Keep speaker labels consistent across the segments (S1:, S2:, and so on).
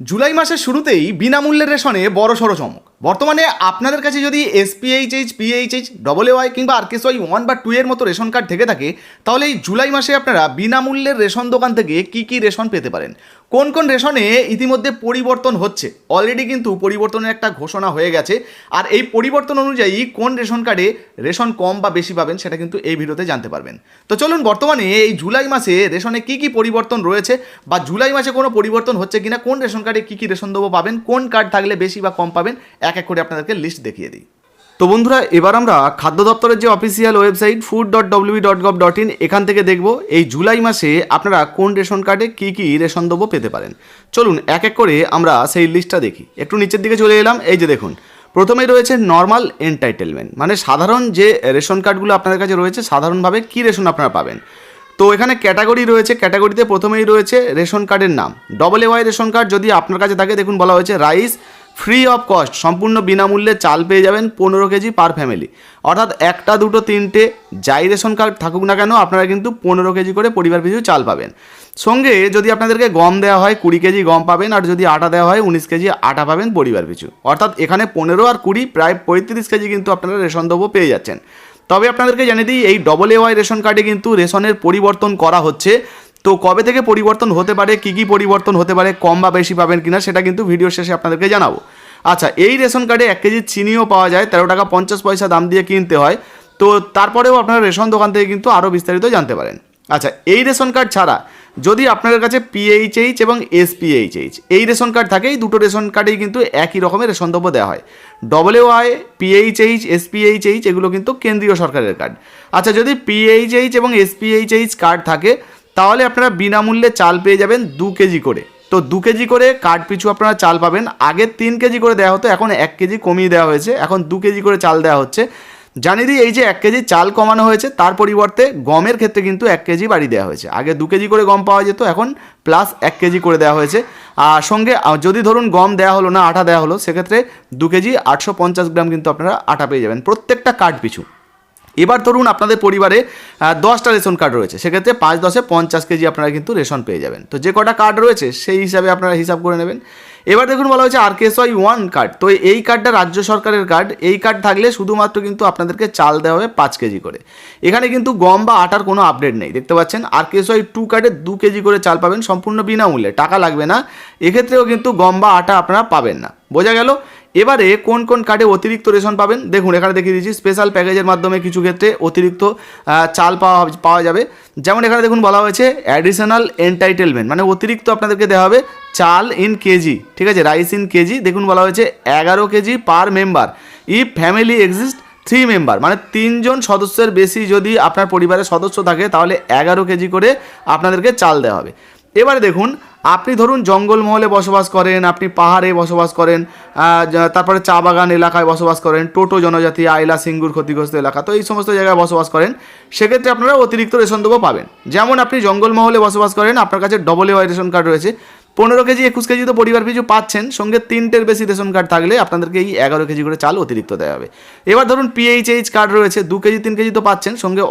S1: জুলাই মাসের শুরুতেই বিনামূল্যের রেশনে বড়সড় চমক। বর্তমানে আপনাদের কাছে যদি এসপিএইচএইচ, পিএইচএইচ, ডবলএওয়াই কিংবা আরকেএসওয়াই 1 বা 2 এর মতো রেশন কার্ড থেকে থাকে, তাহলে এই জুলাই মাসে আপনারা বিনামূল্যের রেশন দোকান থেকে কী কী রেশন পেতে পারেন। কোন কোন রেশনে ইতিমধ্যে পরিবর্তন হচ্ছে, অলরেডি কিন্তু পরিবর্তনের একটা ঘোষণা হয়ে গেছে। আর এই পরিবর্তন অনুযায়ী কোন রেশন কার্ডে রেশন কম বা বেশি পাবেন সেটা কিন্তু এই ভিডিওতে জানতে পারবেন। তো চলুন বর্তমানে এই জুলাই মাসে রেশনে কী কী পরিবর্তন রয়েছে বা জুলাই মাসে কোনো পরিবর্তন হচ্ছে কিনা, কোন রেশন কার্ডে কী কী রেশন দেবো পাবেন, কোন কার্ড থাকলে বেশি বা কম পাবেন, এক এক করে আপনাদেরকে লিস্ট দেখিয়ে দিই। তো বন্ধুরা, এবার আমরা খাদ্য দপ্তরের যে অফিসিয়াল ওয়েবসাইট food.wb.gov.in এখান থেকে দেখব এই জুলাই মাসে আপনারা কোন রেশন কার্ডে কী কী রেশন দেবো পেতে পারেন। চলুন এক এক করে আমরা সেই লিস্টটা দেখি। একটু নিচের দিকে চলে এলাম। এই যে দেখুন, প্রথমেই রয়েছে নর্মাল এন্টাইটেলমেন্ট, মানে সাধারণ যে রেশন কার্ডগুলো আপনাদের কাছে রয়েছে, সাধারণভাবে কী রেশন আপনারা পাবেন। তো এখানে ক্যাটাগরি রয়েছে, ক্যাটাগরিতে প্রথমেই রয়েছে রেশন কার্ডের নাম। ডবলএওয়াই রেশন কার্ড যদি আপনার কাছে থাকে, দেখুন বলা হয়েছে রাইস ফ্রি অফ কস্ট, সম্পূর্ণ বিনামূল্যে চাল পেয়ে যাবেন 15 কেজি পার ফ্যামিলি। অর্থাৎ একটা দুটো তিনটে যাই রেশন কার্ড থাকুক না কেন, আপনারা কিন্তু 15 কেজি করে পরিবার পিছু চাল পাবেন। সঙ্গে যদি আপনাদেরকে গম দেওয়া হয় 20 কেজি গম পাবেন, আর যদি আটা দেওয়া হয় 19 কেজি আটা পাবেন পরিবার পিছু। অর্থাৎ এখানে 15 আর 20 প্রায় 35 কেজি কিন্তু আপনারা রেশন দ্রব্য পেয়ে যাচ্ছেন। তবে আপনাদেরকে জানিয়ে দিই, এই ডবলএওয়াই রেশন কার্ডে কিন্তু রেশনের পরিবর্তন করা হচ্ছে। তো কবে থেকে পরিবর্তন হতে পারে, কী কী পরিবর্তন হতে পারে, কম বা বেশি পাবেন কিনা সেটা কিন্তু ভিডিওর শেষে আপনাদেরকে জানাবো। আচ্ছা, এই রেশন কার্ডে 1 কেজি চিনিও পাওয়া যায়, 13 টাকা 50 পয়সা দাম দিয়ে কিনতে হয়। তো তারপরেও আপনারা রেশন দোকান থেকে কিন্তু আরও বিস্তারিত জানতে পারেন। আচ্ছা, এই রেশন কার্ড ছাড়া যদি আপনাদের কাছে পিএইচএইচ এবং এসপিএইচএইচ এই রেশন কার্ড থাকে, এই দুটো রেশন কার্ডেই কিন্তু একই রকমের রেশন দ্রব্য দেওয়া হয়। ডবলএওয়াই, পিএইচএইচ, এসপিএইচএইচ এগুলো কিন্তু কেন্দ্রীয় সরকারের কার্ড। আচ্ছা, যদি পিএইচএইচ এবং এসপিএইচএইচ কার্ড থাকে, তাহলে আপনারা বিনামূল্যে চাল পেয়ে যাবেন 2 কেজি করে। তো 2 কেজি করে কার্ড পিছু আপনারা চাল পাবেন। আগে 3 কেজি করে দেওয়া হতো, এখন 1 কেজি কমিয়ে দেওয়া হয়েছে, এখন 2 কেজি করে চাল দেওয়া হচ্ছে। জানিয়ে দিই, এই যে 1 কেজি চাল কমানো হয়েছে, তার পরিবর্তে গমের ক্ষেত্রে কিন্তু 1 কেজি বাড়ি দেওয়া হয়েছে। আগে 2 কেজি করে গম পাওয়া যেত, এখন প্লাস 1 কেজি করে দেওয়া হয়েছে। আর সঙ্গে যদি ধরুন গম দেওয়া হলো না, আটা দেওয়া হলো, সেক্ষেত্রে 2 কেজি 850 গ্রাম কিন্তু আপনারা আটা পেয়ে যাবেন প্রত্যেকটা কার্ড পিছু। এবার ধরুন আপনাদের পরিবারে 10টা রেশন কার্ড রয়েছে, সেক্ষেত্রে 5 10 50 কেজি আপনারা কিন্তু রেশন পেয়ে যাবেন। তো যে কটা কার্ড রয়েছে সেই হিসাবে আপনারা হিসাব করে নেবেন। এবার দেখুন বলা হয়েছে আরকেএসওয়াই 1 কার্ড। তো এই কার্ডটা রাজ্য সরকারের কার্ড। এই কার্ড থাকলে শুধুমাত্র কিন্তু আপনাদেরকে চাল দেওয়া হবে 5 কেজি করে। এখানে কিন্তু গম বা আটার কোনো আপডেট নেই, দেখতে পাচ্ছেন। আরকেএসওয়াই 2 কার্ডে 2 কেজি করে চাল পাবেন সম্পূর্ণ বিনামূল্যে, টাকা লাগবে না। এক্ষেত্রেও কিন্তু গম বা আটা আপনারা পাবেন না, বোঝা গেল। এবারে কোন কোন কার্ডে অতিরিক্ত রেশন পাবেন দেখুন, এখানে দেখিয়ে দিচ্ছি। স্পেশাল প্যাকেজের মাধ্যমে কিছু ক্ষেত্রে অতিরিক্ত চাল পাওয়া যাবে। যেমন এখানে দেখুন বলা হয়েছে অ্যাডিশনাল এন্টাইটেলমেন্ট, মানে অতিরিক্ত আপনাদেরকে দেওয়া হবে চাল ইন কেজি, ঠিক আছে, রাইস ইন কেজি। দেখুন বলা হয়েছে 11 KG per member if family exist 3 member, মানে 3 জন সদস্যের বেশি যদি আপনার পরিবারের সদস্য থাকে, তাহলে 11 কেজি করে আপনাদেরকে চাল দেওয়া হবে। এবারে দেখুন, আপনি ধরুন জঙ্গলমহলে বসবাস করেন, আপনি পাহাড়ে বসবাস করেন, তারপরে চা বাগান এলাকায় বসবাস করেন, টোটো জনজাতি, আইলা সিঙ্গুর ক্ষতিগ্রস্ত এলাকা, তো এই সমস্ত জায়গায় বসবাস করেন, সেক্ষেত্রে আপনারা অতিরিক্ত রেশন দ্রব্য পাবেন। যেমন আপনি জঙ্গলমহলে বসবাস করেন, আপনার কাছে ডবলএওয়াই রেশন কার্ড রয়েছে, 15 কেজি 21 কেজি তো পরিবার পিছু পাচ্ছেন, সঙ্গে 3টের বেশি রেশন কার্ড থাকলে আপনাদেরকে এই 11 কেজি করে চাল অতিরিক্ত দেওয়া হবে। এবার ধরুন পিএইচএইচ কার্ড রয়েছে, 2 কেজি 3 কেজি তো পাচ্ছেন, সঙ্গে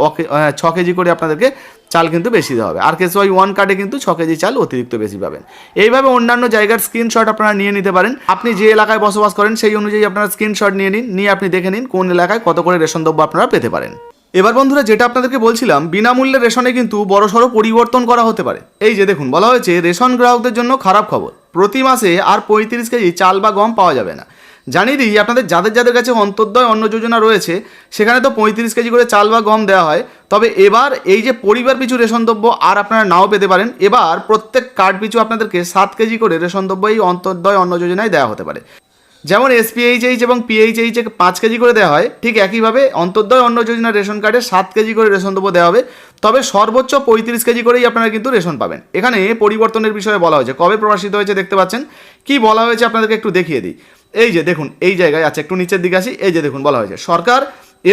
S1: 6 কেজি করে আপনাদেরকে চাল কিন্তু বেশি দেওয়া হবে। আরকেএসওয়াই 1 কার্ডে কিন্তু 6 কেজি চাল অতিরিক্ত বেশি পাবেন। এইভাবে অন্যান্য জায়গার স্ক্রিনশট আপনারা নিয়ে নিতে পারেন। আপনি যে এলাকায় বসবাস করেন সেই অনুযায়ী আপনারা স্ক্রিনশট নিয়ে আপনি দেখে নিন কোন এলাকায় কত করে রেশন দ্রব্য আপনারা পেতে পারেন। এবার বন্ধুরা, যেটা আপনাদেরকে বলছিলাম, বিনামূল্যে রেশনে কিন্তু বড়সড় পরিবর্তন করা হতে পারে। এই যে দেখুন বলা হয়েছে রেশন গ্রাহকদের জন্য খারাপ খবর, প্রতি মাসে আর 35 কেজি চাল বা গম পাওয়া যাবে না। জানিয়ে দিই, আপনাদের যাদের কাছে অন্তর্দয় অন্ন যোজনা রয়েছে, সেখানে তো 35 কেজি করে চাল বা গম দেওয়া হয়। তবে এবার এই যে পরিবার পিছু রেশন দ্রব্য আর আপনারা নাও পেতে পারেন। এবার প্রত্যেক কার্ড পিছু আপনাদেরকে 7 কেজি করে রেশন দ্রব্য এই অন্তর্দয় অন্ন যোজনায় দেওয়া হতে পারে। যেমন এসপিএইচএইচ এবং পিএইচএইচে 5 কেজি করে দেওয়া হয়, ঠিক একইভাবে অন্তর্দয় অন্ন যোজনা রেশন কার্ডে 7 কেজি করে রেশন দ্রব্য দেওয়া হবে। তবে সর্বোচ্চ 35 কেজি করেই আপনারা কিন্তু রেশন পাবেন। এখানে পরিবর্তনের বিষয়ে বলা হয়েছে, কবে প্রকাশিত হয়েছে দেখতে পাচ্ছেন। কি বলা হয়েছে আপনাদেরকে একটু দেখিয়ে দিই। এই যে দেখুন, এই জায়গায় আছে, একটু নিচের দিকে আসি। এই যে দেখুন বলা হয়েছে সরকার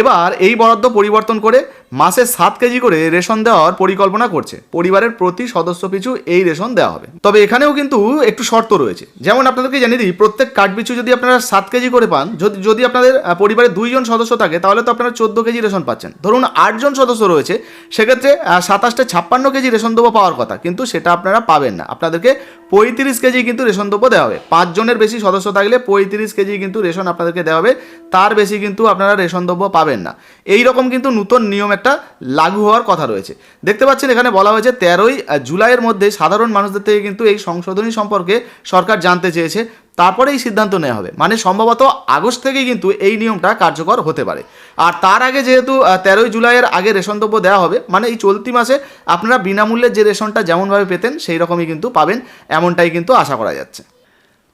S1: এবার এই বরাদ্দ পরিবর্তন করে মাসে 7 কেজি করে রেশন দেওয়ার পরিকল্পনা করছে। পরিবারের প্রতি সদস্য পিছু এই রেশন দেওয়া হবে। তবে এখানেও কিন্তু একটু শর্ত রয়েছে। যেমন আপনাদেরকে জানিয়ে দিই, প্রত্যেক কার্ড পিছু যদি আপনারা 7 কেজি করে পান, যদি আপনাদের পরিবারে 2 জন সদস্য থাকে, তাহলে তো আপনারা 14 কেজি রেশন পাচ্ছেন। ধরুন 8 জন সদস্য রয়েছে, সেক্ষেত্রে 27 56 কেজি রেশন দেবো পাওয়ার কথা, কিন্তু সেটা আপনারা পাবেন না। আপনাদেরকে 35 কেজি কিন্তু রেশন দ্রব্য দেওয়া হবে। 5 জনের বেশি সদস্য থাকলে 35 কেজি কিন্তু রেশন আপনাদেরকে দেওয়া হবে, তার বেশি কিন্তু আপনারা রেশন দ্রব্য পাবেন না। এই রকম কিন্তু নতুন নিয়ম একটা লাগু হওয়ার কথা রয়েছে। দেখতে পাচ্ছেন এখানে বলা হয়েছে 13ই জুলাইয়ের মধ্যে সাধারণ মানুষদের থেকে কিন্তু এই সংশোধনী সম্পর্কে সরকার জানতে চেয়েছে, তারপরে এই সিদ্ধান্ত নেওয়া হবে। মানে সম্ভবত আগস্ট থেকে কিন্তু এই নিয়মটা কার্যকর হতে পারে। আর তার আগে যেহেতু 13ই জুলাইয়ের আগে রেশন দ্রব্য দেওয়া হবে, মানে এই চলতি মাসে আপনারা বিনামূল্যে যে রেশনটা যেমনভাবে পেতেন সেই রকমই কিন্তু পাবেন, এমনটাই কিন্তু আশা করা যাচ্ছে।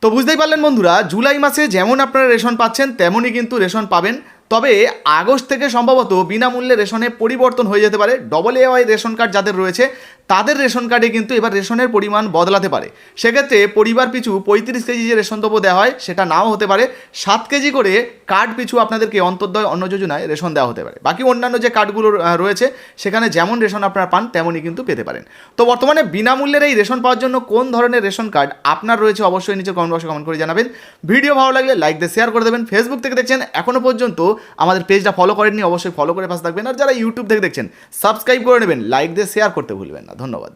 S1: তো বুঝতেই পারলেন বন্ধুরা, জুলাই মাসে যেমন আপনারা রেশন পাচ্ছেন তেমনই কিন্তু রেশন পাবেন। তবে আগস্ট থেকে সম্ভবত বিনামূল্যে রেশনে পরিবর্তন হয়ে যেতে পারে। AA রেশন কার্ড যাদের রয়েছে তাদের রেশন কার্ডে কিন্তু এবার রেশনের পরিমাণ বদলাতে পারে। সেক্ষেত্রে পরিবার পিছু 35 কেজি যে রেশন দ্রব্য দেওয়া হয় সেটা নাও হতে পারে, 7 কেজি করে কার্ড পিছু আপনাদেরকে অন্তর্দয় অন্ন যোজনায় রেশন দেওয়া হতে পারে। বাকি অন্যান্য যে কার্ডগুলো রয়েছে সেখানে যেমন রেশন আপনারা পান তেমনই কিন্তু পেতে পারেন। তো বর্তমানে বিনামূল্যের এই রেশন পাওয়ার জন্য কোন ধরনের রেশন কার্ড আপনার রয়েছে অবশ্যই নিচে কমেন্ট বক্সে কমেন্ট করে জানাবেন। ভিডিও ভালো লাগলে লাইক দিয়ে শেয়ার করে দেবেন। ফেসবুক থেকে দেখছেন এখনও পর্যন্ত আমাদের পেজটা ফলো করেননি, অবশ্যই ফলো করে পাশে থাকবেন। আর যারা ইউটিউব থেকে দেখছেন সাবস্ক্রাইব করে নেবেন, লাইক দিয়ে শেয়ার করতে ভুলবেন না। ধন্যবাদ।